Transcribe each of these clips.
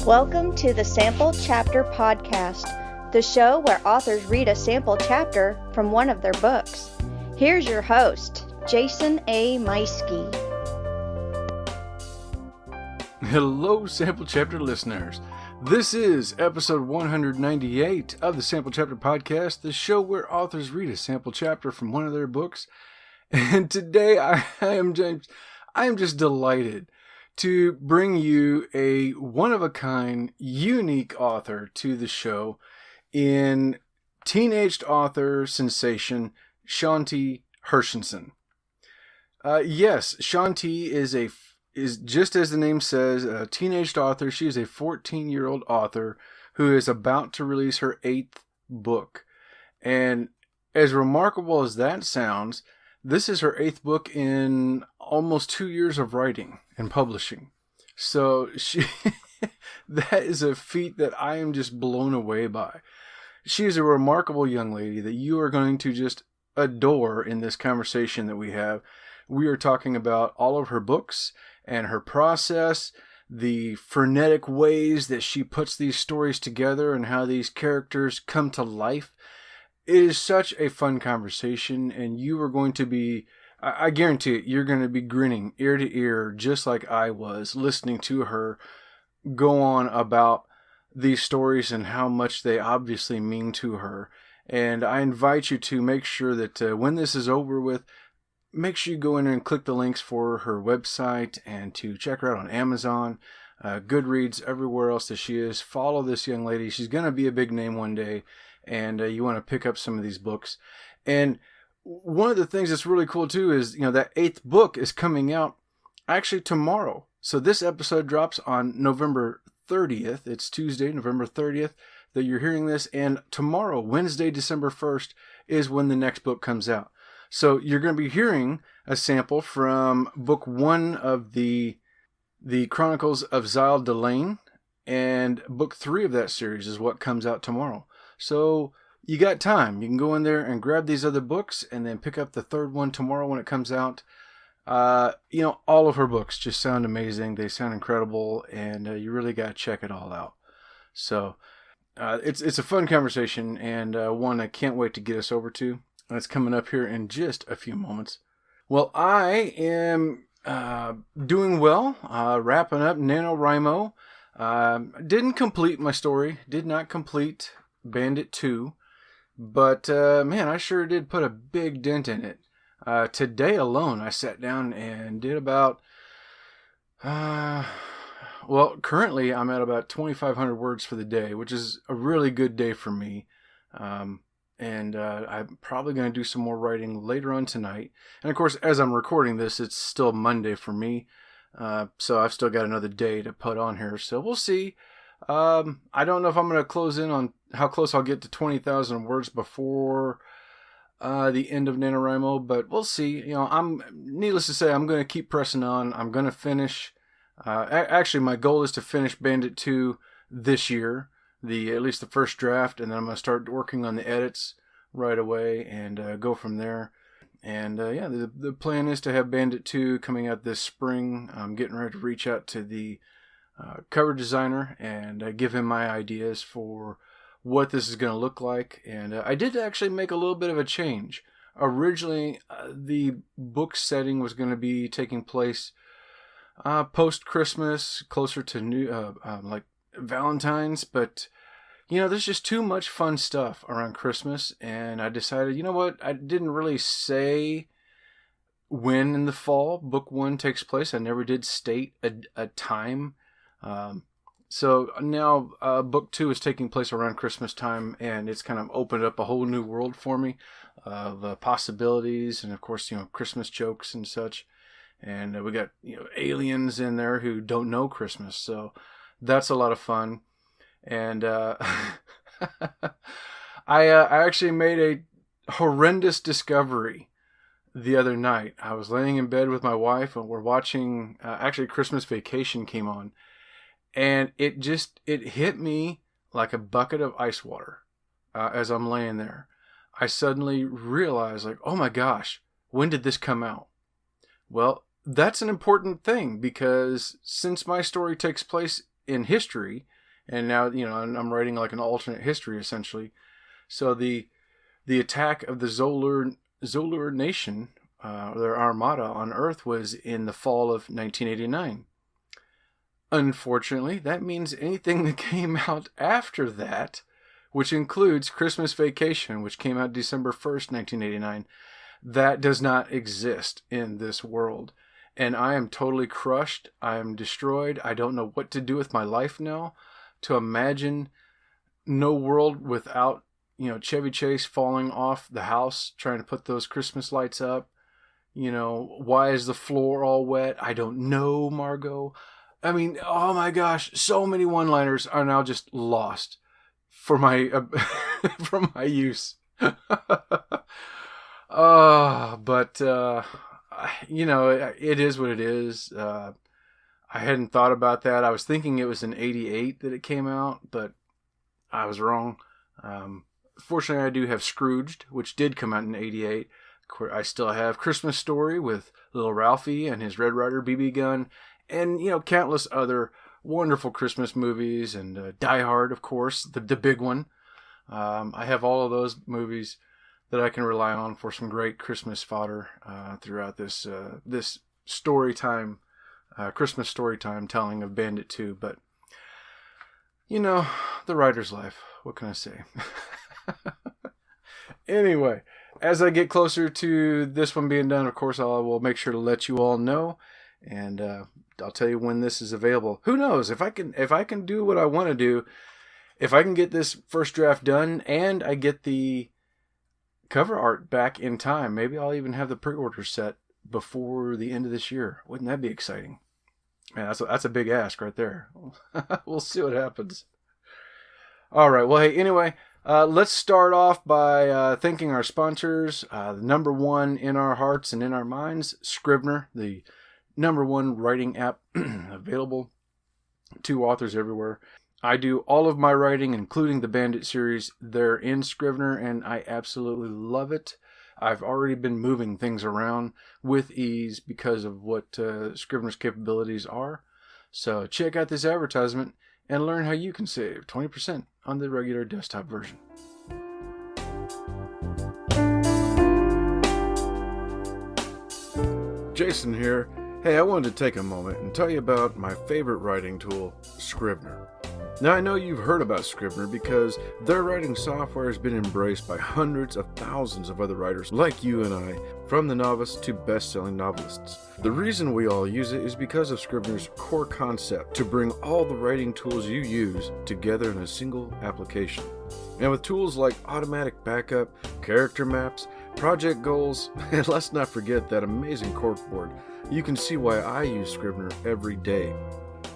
Welcome to the Sample Chapter Podcast, the show where authors read a sample chapter from one of their books. Here's your host, Jason A. Meiske. Hello, Sample Chapter listeners. This is episode 198 of the Sample Chapter Podcast, the show where authors read a sample chapter from one of their books. And today I am just delighted to bring you a one-of-a-kind, unique author to the show in teenaged author sensation Shanti Hershenson. Yes, Shanti is just as the name says, a teenaged author. She is a 14-year-old author who is about to release her 8th book. And as remarkable as that sounds, this is her 8th book in almost 2 years of writing and publishing. So that is a feat that I am just blown away by. She is a remarkable young lady that you are going to just adore in this conversation that we have. We are talking about all of her books and her process, the frenetic ways that she puts these stories together and how these characters come to life. It is such a fun conversation, and you are going to be, I guarantee it, you're going to be grinning ear to ear just like I was listening to her go on about these stories and how much they obviously mean to her. And I invite you to make sure that when this is over with, make sure you go in and click the links for her website and to check her out on Amazon, Goodreads, everywhere else that she is. Follow this young lady. She's going to be a big name one day, and you want to pick up some of these books. And one of the things that's really cool too is, that 8th book is coming out actually tomorrow. So this episode drops on November 30th. It's Tuesday, November 30th that you're hearing this. And tomorrow, Wednesday, December 1st, is when the next book comes out. So you're going to be hearing a sample from book 1 of the Chronicles of Ziel, Delaine, and book 3 of that series is what comes out tomorrow. So you got time. You can go in there and grab these other books and then pick up the 3rd one tomorrow when it comes out. All of her books just sound amazing. They sound incredible, and you really got to check it all out. So it's a fun conversation, and one I can't wait to get us over to. That's coming up here in just a few moments. Well, I am doing well, wrapping up NaNoWriMo. Didn't complete my story, did not complete Bandit 2, but man, I sure did put a big dent in it. Today alone, I sat down and did about, currently I'm at about 2,500 words for the day, which is a really good day for me. And I'm probably going to do some more writing later on tonight. And of course, as I'm recording this, it's still Monday for me. So I've still got another day to put on here. So we'll see. I don't know if I'm going to close in on how close I'll get to 20,000 words before the end of NaNoWriMo, but we'll see. Needless to say, I'm going to keep pressing on. I'm going to finish. Actually, my goal is to finish Bandit 2 this year. At least the first draft, and then I'm going to start working on the edits right away and go from there. And the plan is to have Bandit 2 coming out this spring. I'm getting ready to reach out to the cover designer and give him my ideas for what this is going to look like. And I did actually make a little bit of a change. Originally, the book setting was going to be taking place post-Christmas, closer to like Valentine's, but there's just too much fun stuff around Christmas, and I decided, you know what, I didn't really say when in the fall book 1 takes place. I never did state a time. So now book 2 is taking place around Christmas time, and it's kind of opened up a whole new world for me of possibilities, and of course, Christmas jokes and such. And we got aliens in there who don't know Christmas, so that's a lot of fun. And I actually made a horrendous discovery the other night. I was laying in bed with my wife, and we're watching, actually Christmas Vacation came on, and it hit me like a bucket of ice water as I'm laying there. I suddenly realized, like, oh my gosh, when did this come out? Well, that's an important thing, because since my story takes place in history, And now, I'm writing like an alternate history, essentially. So the attack of the Zolur Nation, their armada on Earth, was in the fall of 1989. Unfortunately, that means anything that came out after that, which includes Christmas Vacation, which came out December 1st, 1989, that does not exist in this world. And I am totally crushed. I am destroyed. I don't know what to do with my life now. To imagine no world without, Chevy Chase falling off the house trying to put those Christmas lights up. Why is the floor all wet? I don't know, Margot. I mean, oh my gosh, so many one-liners are now just lost for my from my use. But it is what it is. I hadn't thought about that. I was thinking it was in 88 that it came out, but I was wrong. Fortunately, I do have Scrooged, which did come out in 88. I still have Christmas Story with little Ralphie and his Red Ryder BB gun, and countless other wonderful Christmas movies, and Die Hard, of course, the big one. I have all of those movies that I can rely on for some great Christmas fodder throughout this story time, Christmas story time telling of Bandit 2. But the writer's life. What can I say? Anyway, as I get closer to this one being done, of course, I will make sure to let you all know, and I'll tell you when this is available. Who knows? If I can do what I want to do, if I can get this first draft done and I get the cover art back in time, maybe I'll even have the pre-order set before the end of this year. Wouldn't that be exciting? Man, that's a big ask right there. We'll see what happens. All right. Well, hey, anyway, let's start off by thanking our sponsors. The number one in our hearts and in our minds, Scrivener, the number one writing app available to authors everywhere. I do all of my writing, including the Bandit series, there in Scrivener, and I absolutely love it. I've already been moving things around with ease because of what Scrivener's capabilities are. So check out this advertisement and learn how you can save 20% on the regular desktop version. Jason here. Hey, I wanted to take a moment and tell you about my favorite writing tool, Scrivener. Now, I know you've heard about Scrivener because their writing software has been embraced by hundreds of thousands of other writers like you and I, from the novice to best-selling novelists. The reason we all use it is because of Scrivener's core concept to bring all the writing tools you use together in a single application. And with tools like automatic backup, character maps, project goals, and let's not forget that amazing corkboard, you can see why I use Scrivener every day.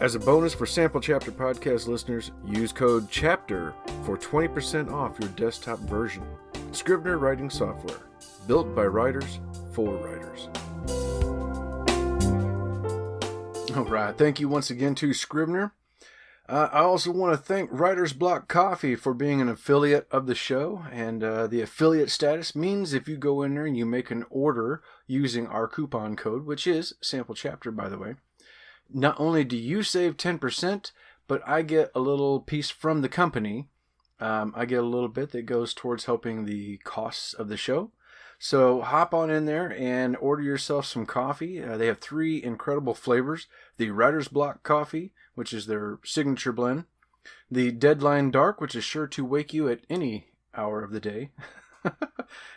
As a bonus for Sample Chapter podcast listeners, use code CHAPTER for 20% off your desktop version. Scrivener writing software, built by writers for writers. All right, thank you once again to Scrivener. I also want to thank Writer's Block Coffee for being an affiliate of the show, and the affiliate status means if you go in there and you make an order using our coupon code, which is Sample Chapter, by the way, not only do you save 10%, but I get a little piece from the company. I get a little bit that goes towards helping the costs of the show. So hop on in there and order yourself some coffee. They have 3 incredible flavors. The Writer's Block Coffee, which is their signature blend. The Deadline Dark, which is sure to wake you at any hour of the day.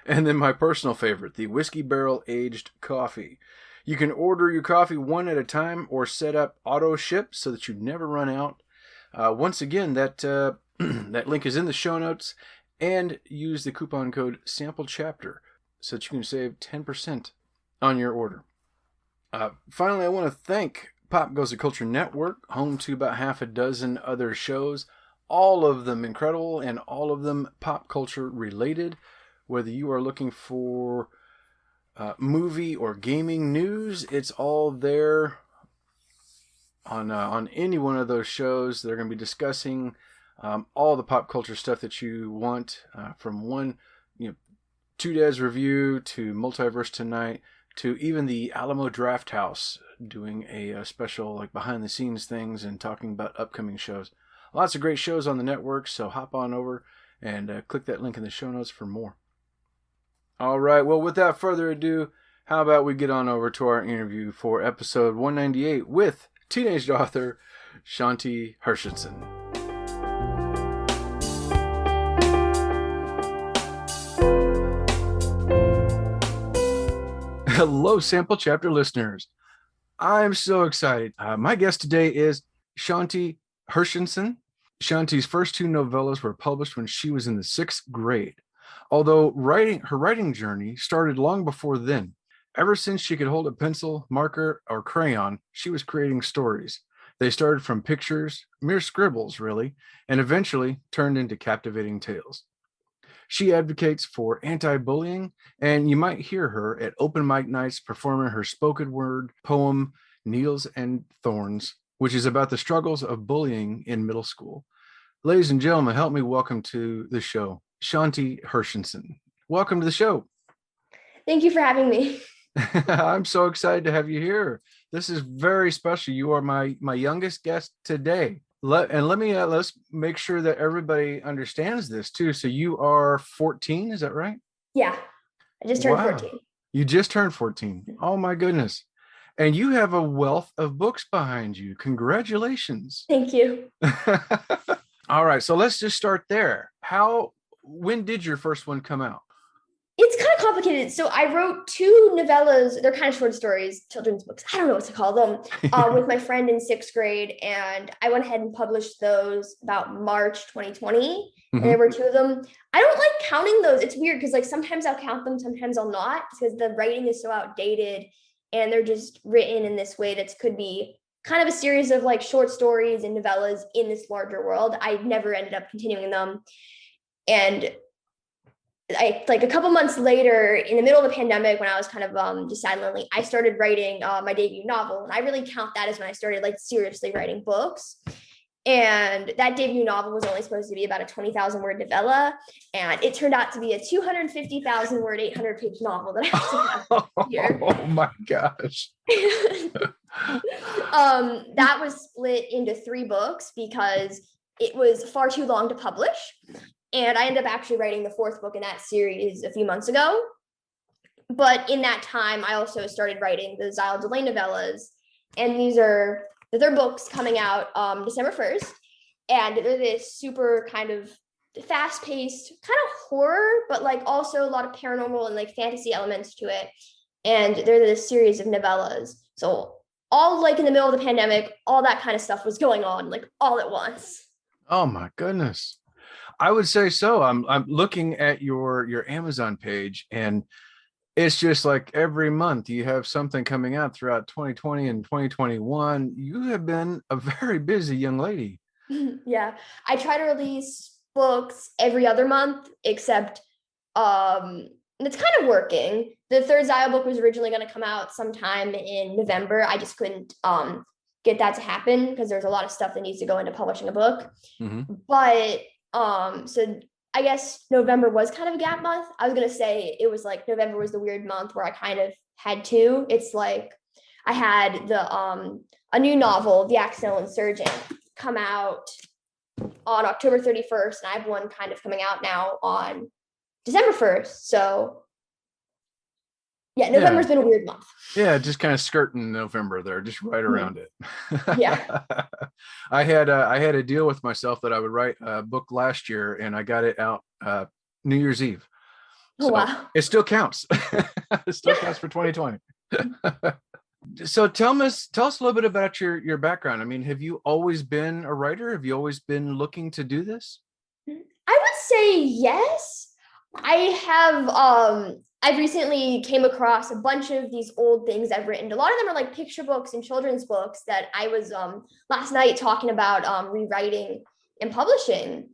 And then my personal favorite, the Whiskey Barrel Aged Coffee. You can order your coffee one at a time or set up auto ship so that you never run out. Once again, that that link is in the show notes, and use the coupon code SAMPLECHAPTER so that you can save 10% on your order. Finally, I want to thank Pop Goes the Culture Network, home to about half a dozen other shows, all of them incredible and all of them pop culture related. Whether you are looking for movie or gaming news, it's all there on any one of those shows. They're going to be discussing all the pop culture stuff that you want, from one, Two Dads Review to Multiverse Tonight to even the Alamo Draft House doing a special like behind the scenes things and talking about upcoming shows. Lots of great shows on the network, so hop on over and click that link in the show notes for more. All right, well, without further ado, how about we get on over to our interview for episode 198 with teenage author Shanti Hershenson. Hello, Sample Chapter listeners. I'm so excited. My guest today is Shanti Hershenson. Shanti's first 2 novellas were published when she was in the 6th grade, although her writing journey started long before then. Ever since she could hold a pencil, marker, or crayon, she was creating stories. They started from pictures, mere scribbles, really, and eventually turned into captivating tales. She advocates for anti-bullying, and you might hear her at open mic nights performing her spoken word poem, Needles and Thorns, which is about the struggles of bullying in middle school. Ladies and gentlemen, help me welcome to the show, Shanti Hershenson. Welcome to the show. Thank you for having me. I'm so excited to have you here. This is very special. You are my youngest guest today. Let's make sure that everybody understands this too. So you are 14, is that right? Yeah, I just turned 14. You just turned 14. Oh my goodness. And you have a wealth of books behind you. Congratulations. Thank you. All right, so let's just start there. When did your first one come out? It's kind of complicated. So I wrote 2 novellas. They're kind of short stories, children's books. I don't know what to call them, with my friend in 6th grade. And I went ahead and published those about March 2020. Mm-hmm. And there were 2 of them. I don't like counting those. It's weird because like sometimes I'll count them, sometimes I'll not, because the writing is so outdated and they're just written in this way that could be kind of a series of like short stories and novellas in this larger world. I never ended up continuing them. And like a couple months later, in the middle of the pandemic, when I was kind of just sad and lonely, I started writing my debut novel. And I really count that as when I started like seriously writing books. And that debut novel was only supposed to be about a 20,000 word novella. And it turned out to be a 250,000 word, 800 page novel that I have to have here. Oh my gosh. That was split into 3 books because it was far too long to publish. And I ended up actually writing the 4th book in that series a few months ago. But in that time, I also started writing the Ziel Delaine novellas. And they're books coming out December 1st. And they're this super kind of fast-paced kind of horror, but like also a lot of paranormal and like fantasy elements to it. And they're this series of novellas. So all like in the middle of the pandemic, all that kind of stuff was going on like all at once. Oh my goodness. I would say so. I'm looking at your Amazon page, and it's just like every month you have something coming out throughout 2020 and 2021. You have been a very busy young lady. Yeah, I try to release books every other month, except it's kind of working. The 3rd Ziel book was originally going to come out sometime in November. I just couldn't get that to happen because there's a lot of stuff that needs to go into publishing a book. Mm-hmm. But so I guess November was kind of a gap month. I was going to say it was like November was the weird month where I kind of had 2. It's like I had a new novel, The Accidental Insurgent, come out on October 31st. And I have one kind of coming out now on December 1st. So yeah, November's been a weird month. Yeah, just kind of skirting November there, just right around it. Yeah. I had a deal with myself that I would write a book last year, and I got it out New Year's Eve. So wow. It still counts. It still counts for 2020. So tell us a little bit about your background. I mean, have you always been a writer? Have you always been looking to do this? I would say yes. I've recently came across a bunch of these old things I've written. A lot of them are like picture books and children's books that I was last night talking about rewriting and publishing.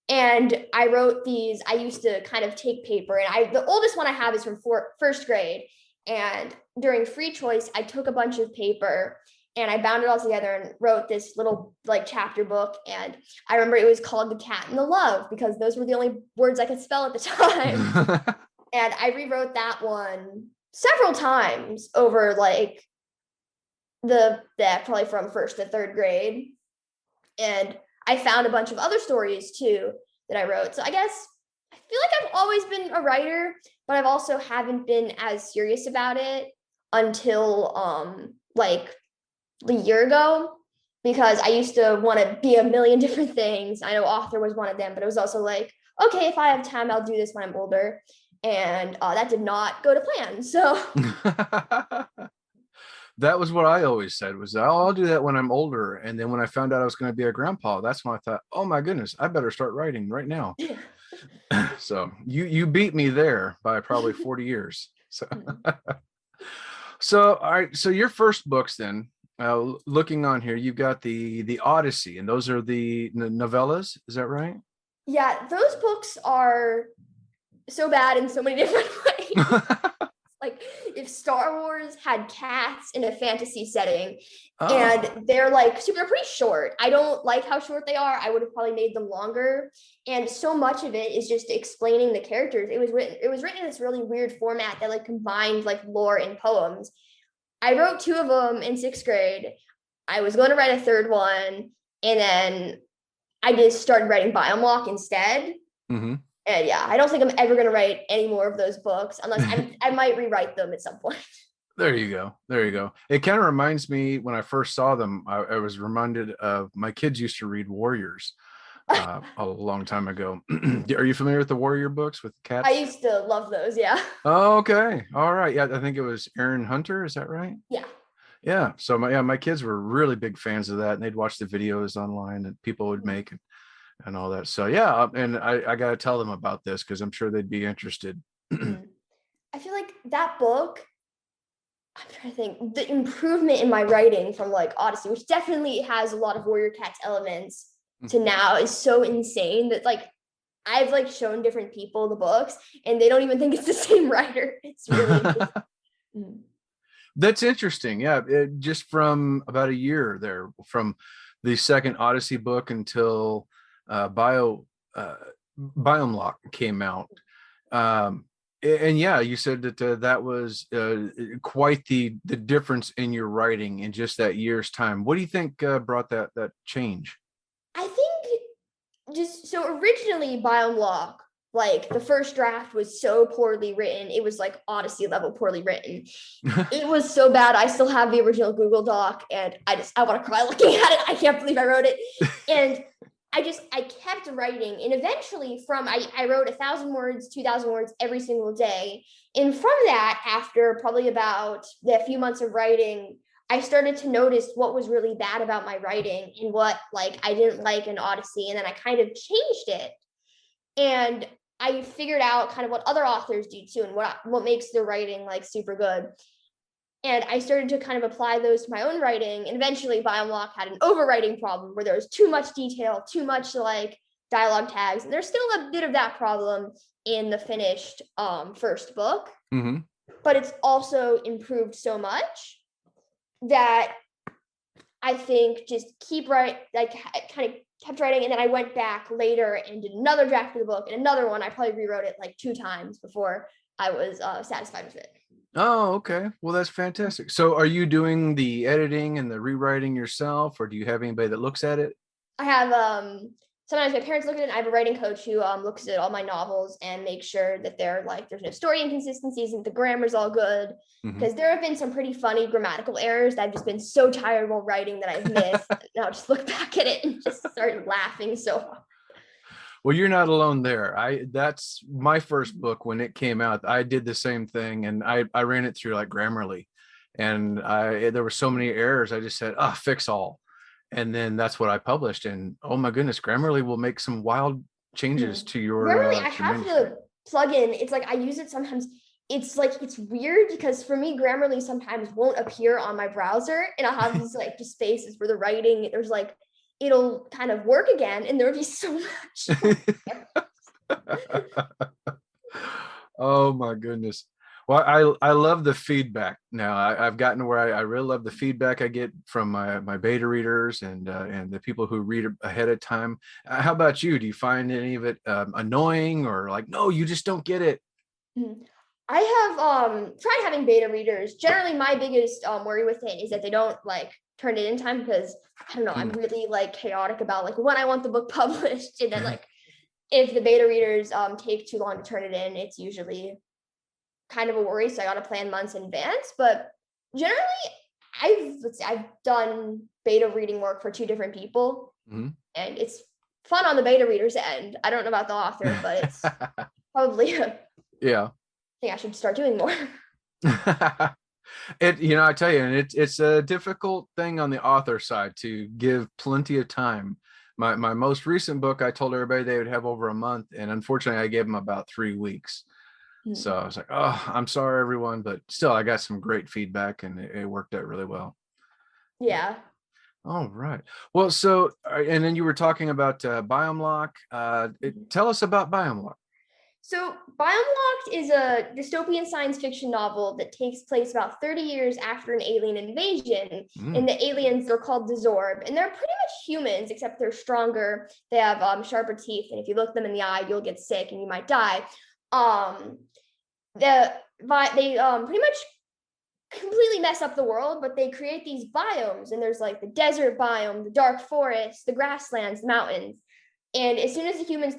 And I wrote these. I used to kind of take paper, and the oldest one I have is from 1st grade. And during free choice, I took a bunch of paper and I bound it all together and wrote this little like chapter book. And I remember it was called The Cat and the Love because those were the only words I could spell at the time. And I rewrote that one several times over like probably from 1st to 3rd grade. And I found a bunch of other stories too that I wrote. So I guess I feel like I've always been a writer, but I've also haven't been as serious about it until like a year ago, because I used to want to be a million different things. I know author was one of them, but it was also like, okay, if I have time, I'll do this when I'm older. And that did not go to plan. So That was what I always said was, I'll do that when I'm older. And then when I found out I was going to be a grandpa, that's when I thought, oh my goodness, I better start writing right now. So you beat me there by probably 40 years. So, so all right. So your first books then, looking on here, you've got the Odyssey, and those are the novellas. Is that right? yeah, those books are so bad in so many different ways. Like if Star Wars had cats in a fantasy setting, and they're like super pretty short. I don't like how short they are. I would have probably made them longer. And so much of it is just explaining the characters. It was written in this really weird format that like combined like lore and poems. I wrote 2 of them in 6th grade. I was going to write a 3rd one, and then I just started writing Biomlock instead. Mm-hmm. And yeah, I don't think I'm ever going to write any more of those books unless I might rewrite them at some point. There you go. There you go. It kind of reminds me, when I first saw them, I was reminded of my kids used to read Warriors a long time ago. Are you familiar with the Warrior books with cats? I used to love those. Yeah. Oh, okay. All right. Yeah, I think it was Aaron Hunter. Is that right? Yeah. Yeah. So my kids were really big fans of that, and they'd watch the videos online that people would make and all that. So yeah, and I got to tell them about this because I'm sure they'd be interested. I feel like that book, I'm trying to think, the improvement in my writing from like Odyssey, which definitely has a lot of Warrior Cats elements, to now is so insane that like I've like shown different people the books and they don't even think it's the same writer. It's really That's interesting. Yeah, just from about a year there, from the second Odyssey book until Biomlock came out. And yeah, you said that that was quite the difference in your writing in just that year's time. What do you think brought that change? I think just so originally Biomlock, like the first draft was so poorly written. It was like Odyssey level poorly written. It was so bad. I still have the original Google Doc and I want to cry looking at it. I can't believe I wrote it. And I kept writing, and eventually I wrote 1,000 words, 2,000 words every single day. And from that, after probably about a few months of writing, I started to notice what was really bad about my writing and what like I didn't like in Odyssey. And then I kind of changed it. And I figured out kind of what other authors do too, and what makes their writing like super good. And I started to kind of apply those to my own writing. And eventually Biomlock had an overwriting problem where there was too much detail, too much like dialogue tags. And there's still a bit of that problem in the finished first book. Mm-hmm. But it's also improved so much that I think just kind of kept writing. And then I went back later and did another draft of the book and another one. I probably rewrote it like 2 times before I was satisfied with it. Oh, okay. Well, that's fantastic. So are you doing the editing and the rewriting yourself, or do you have anybody that looks at it? I have sometimes my parents look at it, and I have a writing coach who looks at all my novels and makes sure that they're like there's no story inconsistencies and the grammar's all good. Because there have been some pretty funny grammatical errors that I've just been so tired while writing that I've missed. And I'll just look back at it and just start laughing so hard. Well, you're not alone there. That's my first book when it came out. I did the same thing, and I ran it through like Grammarly, and there were so many errors. I just said, fix all. And then that's what I published. And oh my goodness, Grammarly will make some wild changes to your Grammarly. I have the plugin. It's like I use it sometimes. It's like it's weird because for me, Grammarly sometimes won't appear on my browser, and I'll have these like just spaces where the writing there's like it'll kind of work again, and there'll be so much. Oh my goodness. Well, I love the feedback now. I've gotten to where I really love the feedback I get from my beta readers and the people who read ahead of time. How about you? Do you find any of it annoying or like, no, you just don't get it? I have tried having beta readers. Generally, my biggest worry with it is that they don't like turn it in time, because I don't know, I'm really like chaotic about like when I want the book published, and then like if the beta readers take too long to turn it in, it's usually kind of a worry. So I got to plan months in advance. But generally, I've done beta reading work for 2 different people, and it's fun on the beta reader's end. I don't know about the author, but it's probably a thing I should start doing more. I tell you, and it's a difficult thing on the author side to give plenty of time. My most recent book, I told everybody they would have over a month, and unfortunately I gave them about 3 weeks. So I was like, oh, I'm sorry everyone, but still I got some great feedback, and it worked out really well. Yeah. All right. Well, so and then you were talking about Biomlock. Tell us about Biomlock. So Biomlocked is a dystopian science fiction novel that takes place about 30 years after an alien invasion. And the aliens are called the Zorb, and they're pretty much humans, except they're stronger. They have sharper teeth, and if you look them in the eye, you'll get sick and you might die. They pretty much completely mess up the world, but they create these biomes, and there's like the desert biome, the dark forest, the grasslands, the mountains. And as soon as the humans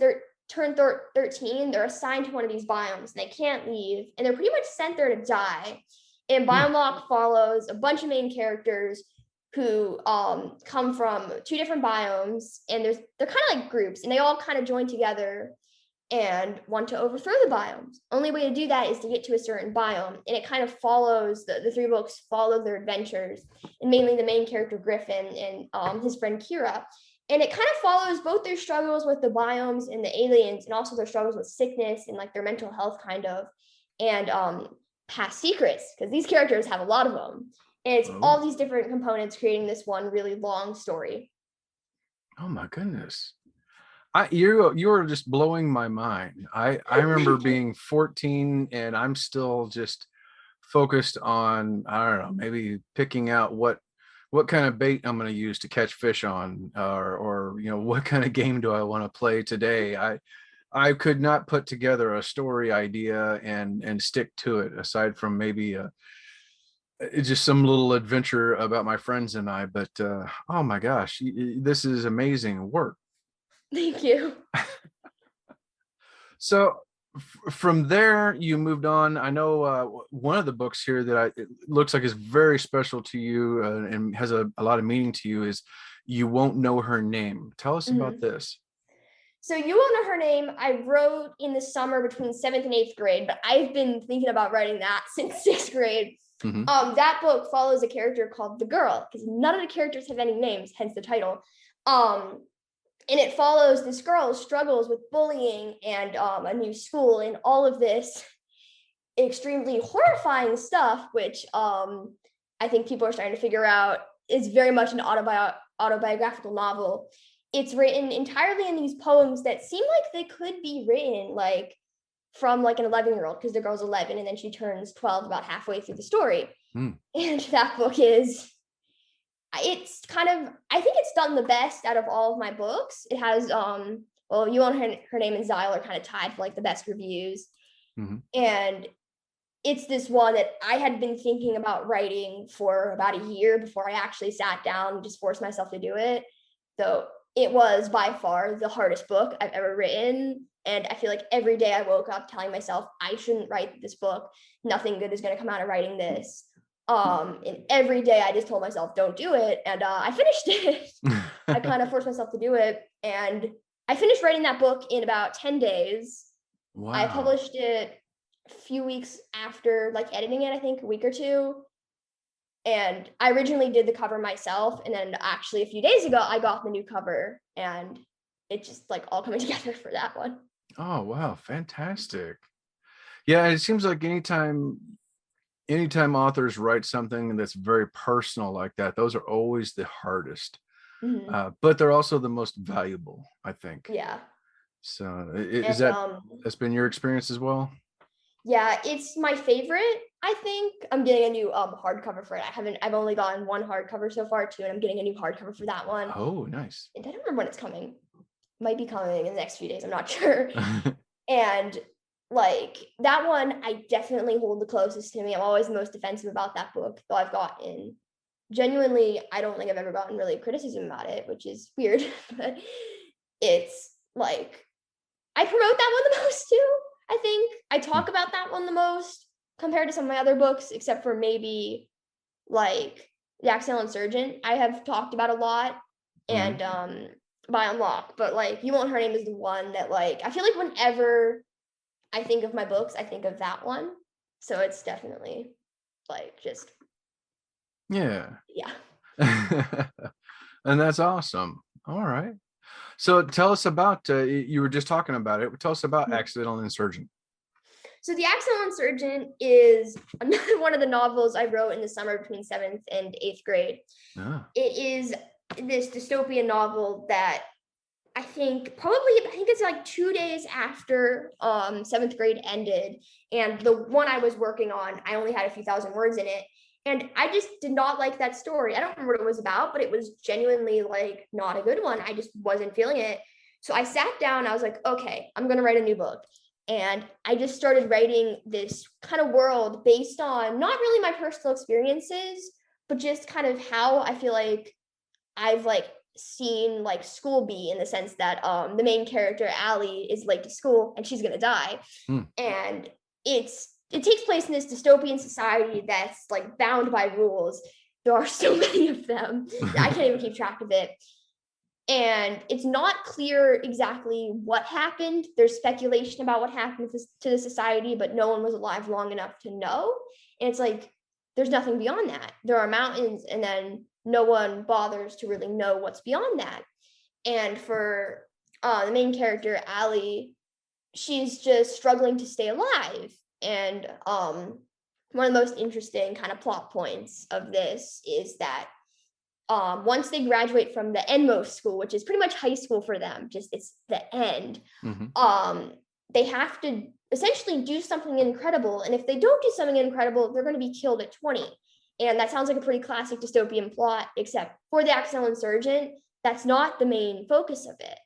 turn 13, they're assigned to one of these biomes, and they can't leave, and they're pretty much sent there to die. And Biomlock follows a bunch of main characters who come from 2 different biomes, and they're kind of like groups, and they all kind of join together and want to overthrow the biomes. Only way to do that is to get to a certain biome, and it kind of follows the 3 books follow their adventures, and mainly the main character Griffin and his friend Kira. And it kind of follows both their struggles with the biomes and the aliens, and also their struggles with sickness and like their mental health kind of, and past secrets, because these characters have a lot of them. And it's all these different components creating this one really long story. Oh my goodness. You were just blowing my mind. I remember being 14, and I'm still just focused on, I don't know, maybe picking out what kind of bait I'm going to use to catch fish on, or what kind of game do I want to play today. I could not put together a story idea and stick to it, aside from maybe just some little adventure about my friends and I. But oh my gosh, this is amazing work. Thank you. So from there you moved on. I know one of the books here that it looks like is very special to you, and has a lot of meaning to you, is You Won't Know Her Name. Tell us about this. So You Won't Know Her Name, I wrote in the summer between 7th and 8th grade, but I've been thinking about writing that since 6th grade. That book follows a character called the Girl, because none of the characters have any names, hence the title. And it follows this girl's struggles with bullying and a new school and all of this extremely horrifying stuff, which I think people are starting to figure out is very much an autobiographical novel. It's written entirely in these poems that seem like they could be written like from like an 11-year-old, because the girl's 11 and then she turns 12 about halfway through the story. And that book it's kind of, I think it's done the best out of all of my books. It has You Won't Know Her Name and Ziel are kind of tied for like the best reviews. And it's this one that I had been thinking about writing for about a year before I actually sat down and just forced myself to do it. So it was by far the hardest book I've ever written. And I feel like every day I woke up telling myself I shouldn't write this book. Nothing good is going to come out of writing this. And every day I just told myself, don't do it. And I finished it. I kind of forced myself to do it. And I finished writing that book in about 10 days. Wow. I published it a few weeks after like editing it, I think a week or 2. And I originally did the cover myself. And then actually a few days ago, I got the new cover, and it just like all coming together for that one. Oh, wow. Fantastic. Yeah. It seems like anytime authors write something that's very personal like that, those are always the hardest, but they're also the most valuable, I think. Yeah. So that's been your experience as well? Yeah, it's my favorite. I think I'm getting a new hardcover for it. I've only gotten one hardcover so far too, and I'm getting a new hardcover for that one. Oh, nice. And I don't remember when it's coming. Might be coming in the next few days. I'm not sure. And like that one, I definitely hold the closest to me. I'm always the most defensive about that book, though I've gotten genuinely, I don't think I've ever gotten really criticism about it, which is weird, but it's like I promote that one the most too. I think I talk about that one the most compared to some of my other books, except for maybe like the Accidental Insurgent. I have talked about a lot, and Biomlock, but like You Won't Her Name is the one that like I feel like whenever I think of my books, I think of that one. So it's definitely like just Yeah. yeah. And that's awesome. All right. So tell us about, you were just talking about it. Tell us about Accidental Insurgent. So The Accidental Insurgent is another one of the novels I wrote in the summer between 7th and 8th grade. It is this dystopian novel that I think it's like 2 days after 7th grade ended. And the one I was working on, I only had a few thousand words in it. And I just did not like that story. I don't remember what it was about, but it was genuinely like not a good one. I just wasn't feeling it. So I sat down, I was like, okay, I'm going to write a new book. And I just started writing this kind of world based on not really my personal experiences, but just kind of how I feel like I've like seen like school be, in the sense that the main character, Allie, is late to school and she's going to die. And it takes place in this dystopian society that's like bound by rules. There are so many of them. I can't even keep track of it. And it's not clear exactly what happened. There's speculation about what happened to the society, but no one was alive long enough to know. And it's like, there's nothing beyond that. There are mountains, and then no one bothers to really know what's beyond that. And for the main character, Allie, she's just struggling to stay alive. And one of the most interesting kind of plot points of this is that once they graduate from the endmost school, which is pretty much high school for them, just it's the end, they have to essentially do something incredible. And if they don't do something incredible, they're going to be killed at 20. And that sounds like a pretty classic dystopian plot, except for the Accidental Insurgent, that's not the main focus of it,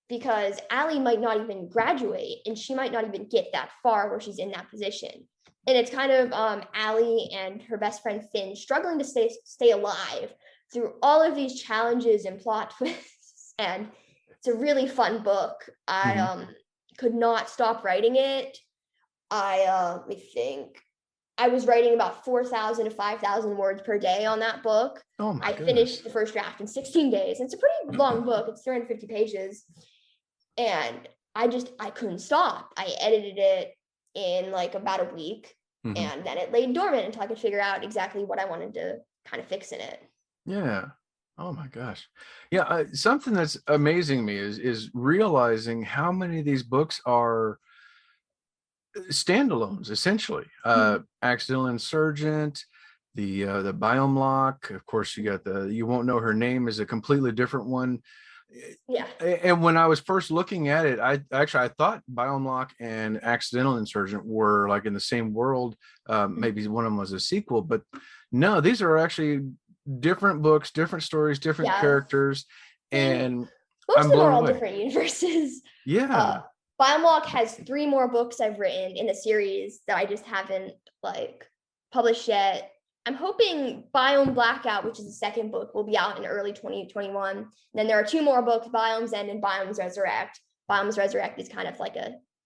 because Allie might not even graduate, and she might not even get that far where she's in that position. And it's kind of Allie and her best friend Finn struggling to stay alive through all of these challenges and plot twists. And it's a really fun book. I could not stop writing it. Let me think. I was writing about 4,000 to 5,000 words per day on that book. Oh my goodness. Finished the first draft in 16 days. It's a pretty long book. It's 350 pages. And I couldn't stop. I edited it in like about a week. And then it laid dormant until I could figure out exactly what I wanted to kind of fix in it. Yeah. Oh my gosh. Yeah. Something that's amazing me is realizing how many of these books are standalones, essentially. Accidental Insurgent, the Biomlock. Of course, you got the You Won't Know Her Name is a completely different one. Yeah. And when I was first looking at it, I thought Biomlock and Accidental Insurgent were like in the same world. Maybe one of them was a sequel, but no, these are actually different books, different stories, different characters, and most of them are all different universes. Yeah. Biomlock has 3 more books I've written in the series that I just haven't like published yet. I'm hoping Biome Blackout, which is the second book, will be out in early 2021. And then there are 2 more books, Biomes End and Biomes Resurrect. Biomes Resurrect is kind of like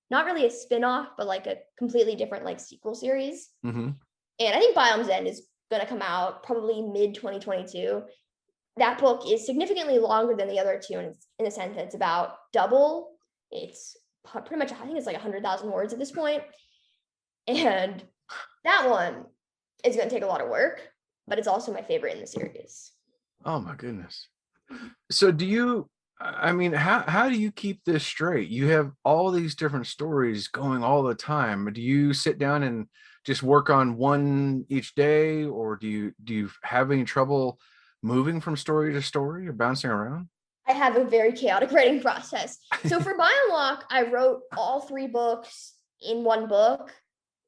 not really a spin-off, but like a completely different like sequel series. And I think Biomes End is going to come out probably mid 2022. That book is significantly longer than the other 2, and it's in the sense that it's about double. It's pretty much, I think it's like 100,000 words at this point. And that one is going to take a lot of work, but it's also my favorite in the series. Oh my goodness. So how do you keep this straight? You have all these different stories going all the time. Do you sit down and just work on one each day, or do you have any trouble moving from story to story or bouncing around? I have a very chaotic writing process. So for Biomlock, I wrote all 3 books in one book,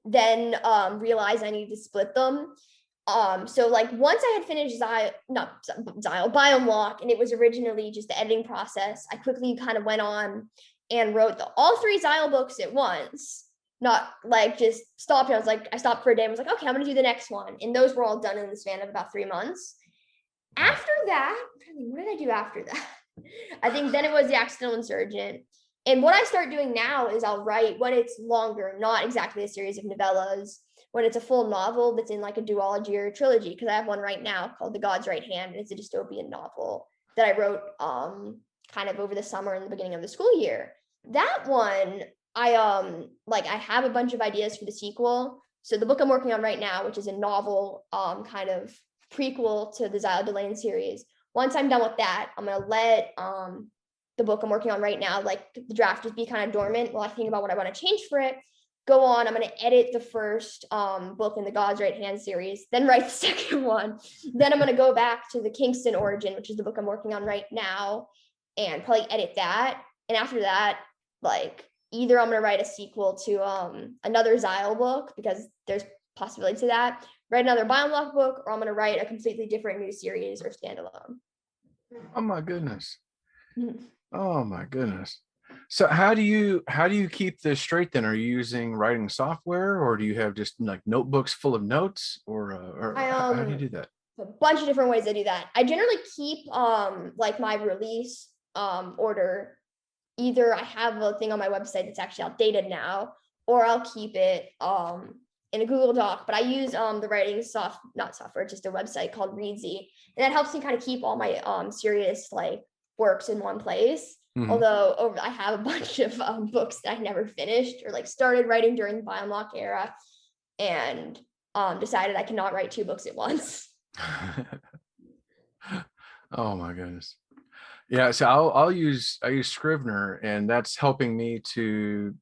then realized I needed to split them. So like once I had finished Biomlock, and it was originally just the editing process, I quickly kind of went on and wrote all 3 Ziel books at once. not like just stopped. I stopped for a day and was like, okay, I'm gonna do the next one. And those were all done in the span of about 3 months. After that, what did I do after that? I think then it was the Accidental Insurgent. And what I start doing now is I'll write when it's longer, not exactly a series of novellas, when it's a full novel that's in like a duology or a trilogy, because I have one right now called The God's Right Hand, and it's a dystopian novel that I wrote kind of over the summer and the beginning of the school year. That one, I have a bunch of ideas for the sequel. So the book I'm working on right now, which is a novel kind of prequel to the Ziel Delaine series. Once I'm done with that, I'm gonna let the book I'm working on right now, like the draft, just be kind of dormant while I think about what I want to change for it. Go on, I'm going to edit the first book in the God's Right Hand series, then write the second one. Then I'm going to go back to the Kingston Origin, which is the book I'm working on right now, and probably edit that. And after that, like either I'm going to write a sequel to another Ziel book, because there's possibility to that, write another Biomlock book, or I'm going to write a completely different new series or standalone. Oh my goodness. Mm-hmm. Oh my goodness. So how do you keep this straight then? Are you using writing software, or do you have just like notebooks full of notes, or how do you do that? A bunch of different ways I do that. I generally keep like my release order. Either I have a thing on my website that's actually outdated now, or I'll keep it in a Google Doc. But I use the writing not software, just a website called Readsy, and that helps me kind of keep all my serious like works in one place. Mm-hmm. Although I have a bunch of books that I never finished or like started writing during the Biomlock era, and decided I cannot write 2 books at once. Oh my goodness. Yeah, so I use Scrivener, and that's helping me to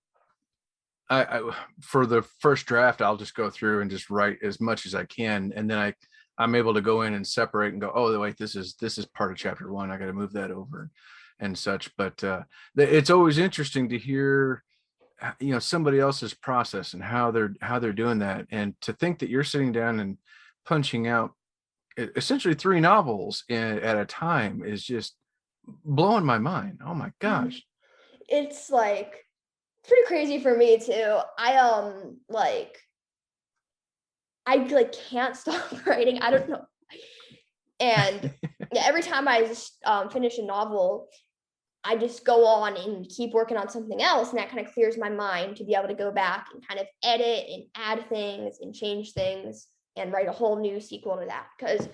I for the first draft, I'll just go through and just write as much as I can, and then I'm able to go in and separate and go, oh wait, this is part of chapter 1, I got to move that over and such. But it's always interesting to hear somebody else's process and how they're doing that, and to think that you're sitting down and punching out essentially 3 novels at a time is just blowing my mind. Oh my gosh. It's like pretty crazy for me too. I can't stop writing. I don't know. And yeah, every time I just finish a novel, I just go on and keep working on something else, and that kind of clears my mind to be able to go back and kind of edit and add things and change things and write a whole new sequel to that. Because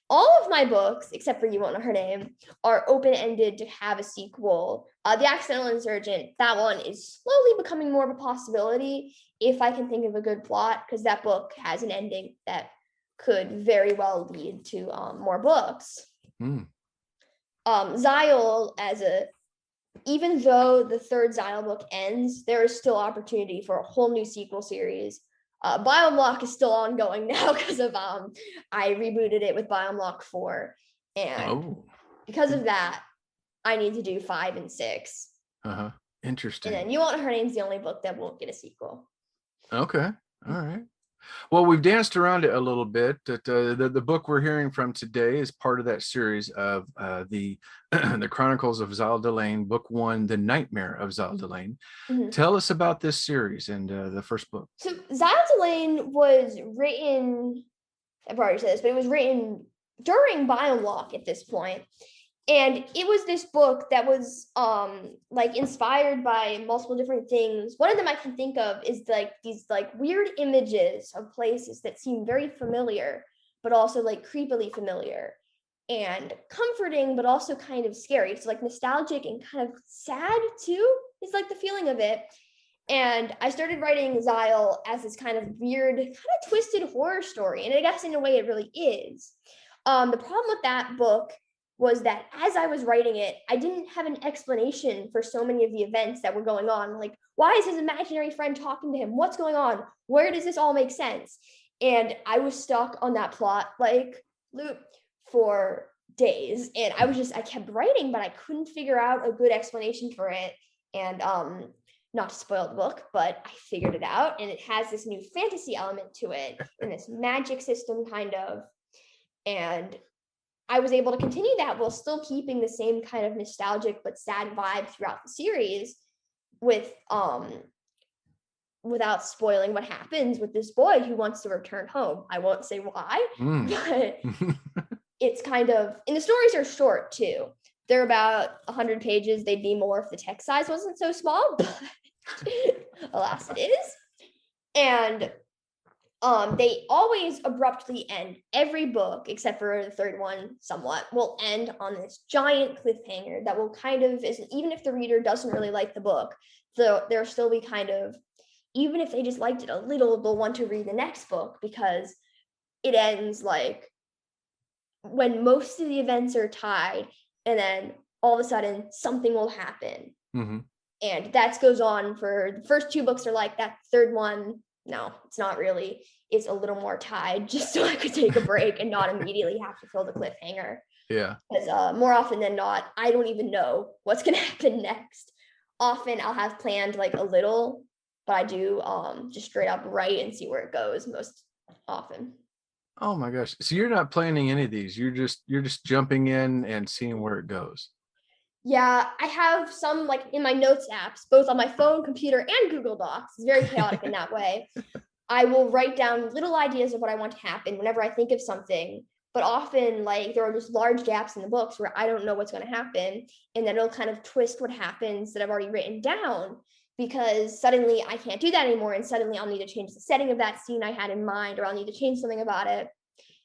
all of my books, except for You Won't Know Her Name, are open-ended to have a sequel. The Accidental Insurgent, that one is slowly becoming more of a possibility if I can think of a good plot, because that book has an ending that could very well lead to more books. Ziel, even though the 3rd Ziel book ends, there is still opportunity for a whole new sequel series. Biomlock is still ongoing now because of I rebooted it with Biomlock 4, and because of that, I need to do 5 and 6. Interesting. And then You Won't Know Her Name's the only book that won't get a sequel. Okay. All right. Well, we've danced around it a little bit. The book we're hearing from today is part of that series of the the Chronicles of Ziel Delaine, book 1, The Nightmare of Ziel Delaine. Mm-hmm. Tell us about this series and the first book. So Ziel Delaine was written, I've already said this, but it was written during Biolog at this point. And it was this book that was inspired by multiple different things. One of them I can think of is like these like weird images of places that seem very familiar, but also like creepily familiar and comforting, but also kind of scary. It's like nostalgic and kind of sad too, is like the feeling of it. And I started writing Ziel as this kind of weird, kind of twisted horror story. And I guess in a way it really is. The problem with that book was that as I was writing it, I didn't have an explanation for so many of the events that were going on. Like, why is his imaginary friend talking to him? What's going on? Where does this all make sense? And I was stuck on that plot like loop for days. And I kept writing, but I couldn't figure out a good explanation for it. And not to spoil the book, but I figured it out. And it has this new fantasy element to it and this magic system kind of. And I was able to continue that while still keeping the same kind of nostalgic but sad vibe throughout the series with without spoiling what happens with this boy who wants to return home. I won't say why, but it's kind of, and the stories are short too. They're about 100 pages. They'd be more if the text size wasn't so small, but alas it is. And they always abruptly end. Every book, except for the third one somewhat, will end on this giant cliffhanger that will kind of, even if the reader doesn't really like the book, there'll still be kind of, even if they just liked it a little, they'll want to read the next book, because it ends like when most of the events are tied, and then all of a sudden something will happen. And that goes on for the first two books are like that. Third one, no, it's not really. It's a little more tied, just so I could take a break and not immediately have to fill the cliffhanger. Yeah. Because more often than not, I don't even know what's going to happen next. Often I'll have planned like a little, but I do just straight up write and see where it goes most often. Oh my gosh. So you're not planning any of these. You're just jumping in and seeing where it goes. Yeah, I have some like in my notes apps, both on my phone, computer, and Google Docs. It's very chaotic in that way. I will write down little ideas of what I want to happen whenever I think of something. But often, like, there are just large gaps in the books where I don't know what's going to happen. And then it'll kind of twist what happens that I've already written down, because suddenly I can't do that anymore. And suddenly I'll need to change the setting of that scene I had in mind, or I'll need to change something about it.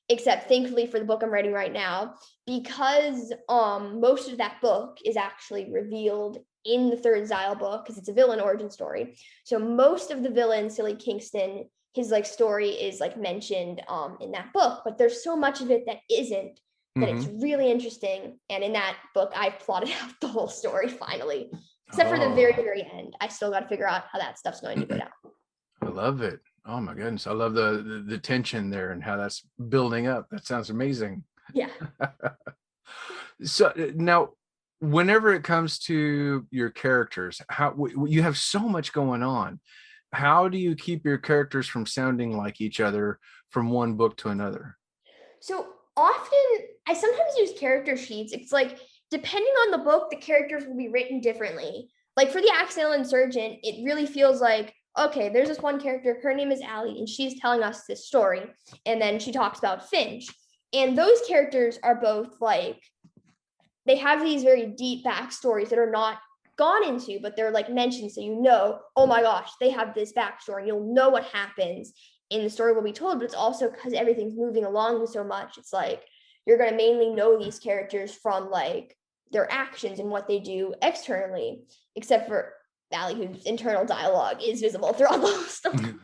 Except thankfully for the book I'm writing right now, because most of that book is actually revealed in the third Ziel book, because it's a villain origin story. So most of the villain, Silly Kingston, his like story is like mentioned in that book, but there's so much of it that isn't, that it's really interesting. And in that book, I plotted out the whole story finally, except for the very, very end. I still got to figure out how that stuff's going to go down. I love it. Oh my goodness. I love the tension there and how that's building up. That sounds amazing. Yeah. So now, whenever it comes to your characters, how you have so much going on, how do you keep your characters from sounding like each other from one book to another? So often I sometimes use character sheets. It's like, depending on the book, the characters will be written differently. Like for the Accidental Insurgent, it really feels like, okay, there's this one character, her name is Allie, and she's telling us this story. And then she talks about Finch. And those characters are both like, they have these very deep backstories that are not gone into, but they're like mentioned. So you know, oh my gosh, they have this backstory. You'll know what happens and the story will be told, but it's also because everything's moving along so much. It's like, you're going to mainly know these characters from like their actions and what they do externally, except for Allie, whose internal dialogue is visible throughout the whole story.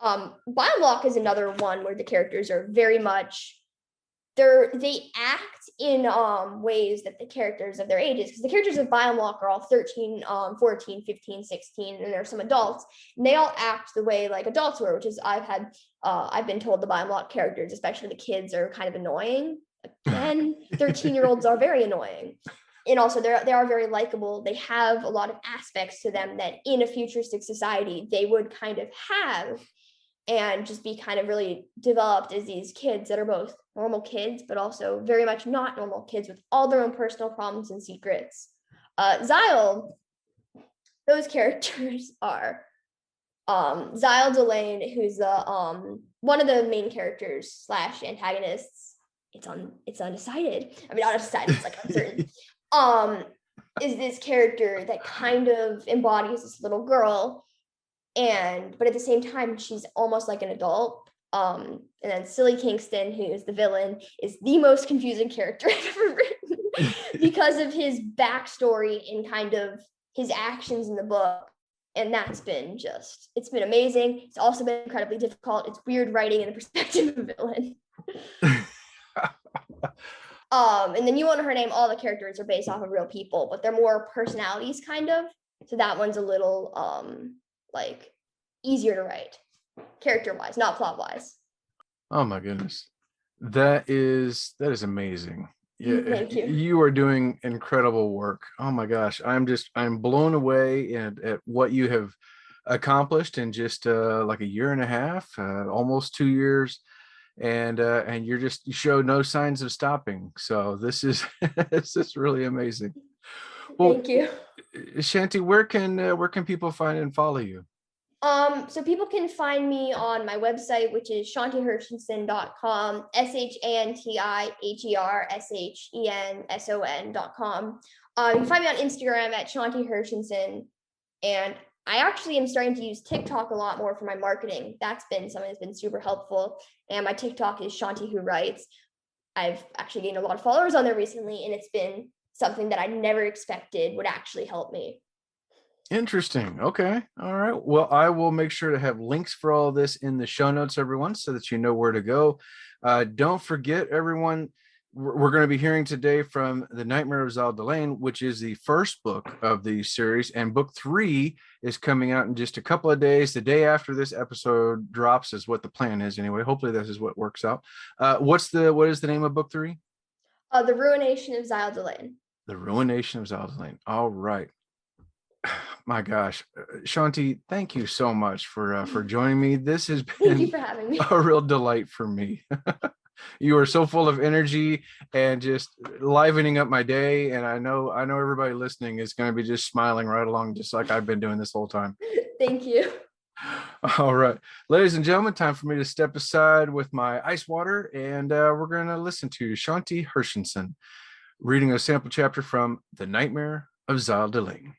Biomlock is another one where the characters are very much, they act in ways that the characters of their ages, because the characters of Biomlock are all 13, 14, 15, 16, and there are some adults, and they all act the way like adults were, which is I've been told the Biomlock characters, especially the kids, are kind of annoying. Again, 13-year-olds are very annoying. And also they are very likable. They have a lot of aspects to them that in a futuristic society they would kind of have, and just be kind of really developed as these kids that are both normal kids, but also very much not normal kids with all their own personal problems and secrets. Ziel, those characters are Ziel, Delaine, who's the one of the main characters / antagonists. It's undecided. I mean, not undecided, it's like uncertain. Is this character that kind of embodies this little girl, but at the same time she's almost like an adult. And then Silly Kingston, who is the villain, is the most confusing character I've ever written because of his backstory and kind of his actions in the book. And that's been it's been amazing. It's also been incredibly difficult. It's weird writing in the perspective of a villain. And then You Won't Know Her Name, all the characters are based off of real people, but they're more personalities kind of. So that one's a little like easier to write, character wise, not plot wise. Oh my goodness. That is amazing. Yeah, Thank you. You are doing incredible work. Oh my gosh. I'm blown away at what you have accomplished in just like a year and a half, almost 2 years. And you show no signs of stopping. So this is this is really amazing. Well, thank you. Shanti, where can people find and follow you? So people can find me on my website, which is shantihershenson.com, ShantiHershenson.com. You can find me on Instagram at Shanti Hershenson. And I actually am starting to use TikTok a lot more for my marketing. That's been something that's been super helpful. And my TikTok is Shanti Who Writes. I've actually gained a lot of followers on there recently, and it's been something that I never expected would actually help me. Interesting. Okay. All right. Well, I will make sure to have links for all of this in the show notes, everyone, so that you know where to go. Don't forget, everyone, we're going to be hearing today from The Nightmare of Ziel Delaine, which is the first book of the series, and book 3 is coming out in just a couple of days. The day after this episode drops is what the plan is anyway. Hopefully this is what works out. What is the name of book 3? The Ruination of Ziel Delaine. The Ruination of Ziel Delaine. All right. My gosh, Shanti, thank you so much for joining me. This has been Thank you for having me. A real delight for me. You are so full of energy and just livening up my day. And I know everybody listening is going to be just smiling right along, just like I've been doing this whole time. Thank you. All right, ladies and gentlemen, time for me to step aside with my ice water, and we're going to listen to Shanti Hershenson reading a sample chapter from The Nightmare of Ziel Delaine.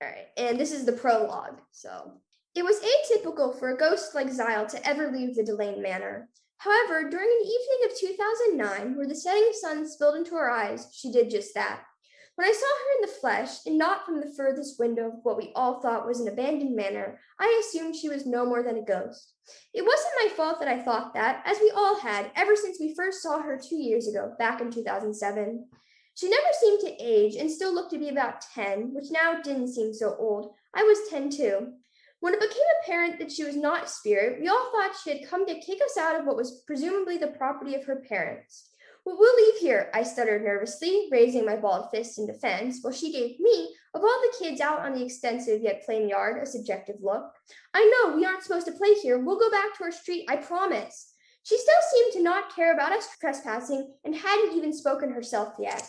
All right, and this is the prologue. So, it was atypical for a ghost like Ziel to ever leave the Delaine Manor. However, during an evening of 2009, where the setting sun spilled into her eyes, she did just that. When I saw her in the flesh, and not from the furthest window of what we all thought was an abandoned manor, I assumed she was no more than a ghost. It wasn't my fault that I thought that, as we all had ever since we first saw her 2 years ago, back in 2007. She never seemed to age and still looked to be about 10, which now didn't seem so old. I was 10 too. When it became apparent that she was not a spirit, we all thought she had come to kick us out of what was presumably the property of her parents. "Well, we'll leave here," I stuttered nervously, raising my balled fist in defense, while she gave me, of all the kids out on the extensive yet plain yard, a subjective look. "I know, we aren't supposed to play here. We'll go back to our street, I promise." She still seemed to not care about us trespassing and hadn't even spoken herself yet.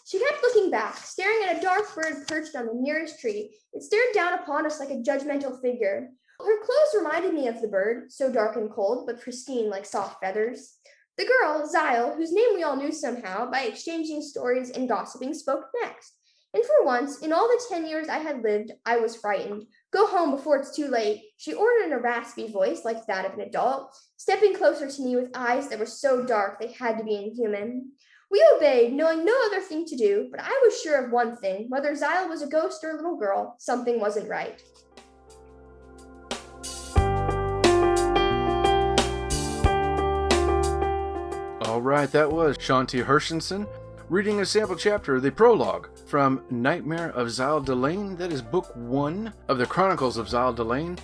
She kept looking back, staring at a dark bird perched on the nearest tree. It stared down upon us like a judgmental figure. Her clothes reminded me of the bird, so dark and cold, but pristine like soft feathers. The girl, Ziel, whose name we all knew somehow by exchanging stories and gossiping, spoke next. And for once, in all the 10 years I had lived, I was frightened. "Go home before it's too late," she ordered in a raspy voice like that of an adult, stepping closer to me with eyes that were so dark they had to be inhuman. We obeyed, knowing no other thing to do, but I was sure of one thing: whether Ziel was a ghost or a little girl, something wasn't right. All right, that was Shanti Hershenson reading a sample chapter, the prologue, from Nightmare of Ziel Delaine. That is book 1 of the Chronicles of Ziel Delaine.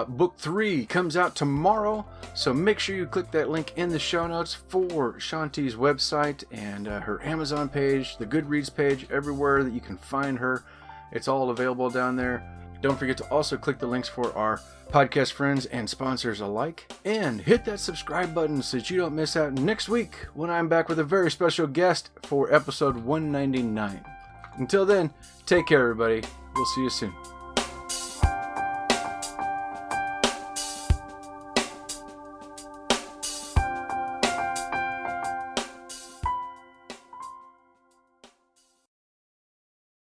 Book 3 comes out tomorrow, so make sure you click that link in the show notes for Shanti's website and her Amazon page, the Goodreads page, everywhere that you can find her. It's all available down there. Don't forget to also click the links for our podcast friends and sponsors alike, and hit that subscribe button so that you don't miss out next week when I'm back with a very special guest for episode 199. Until then, take care, everybody. We'll see you soon.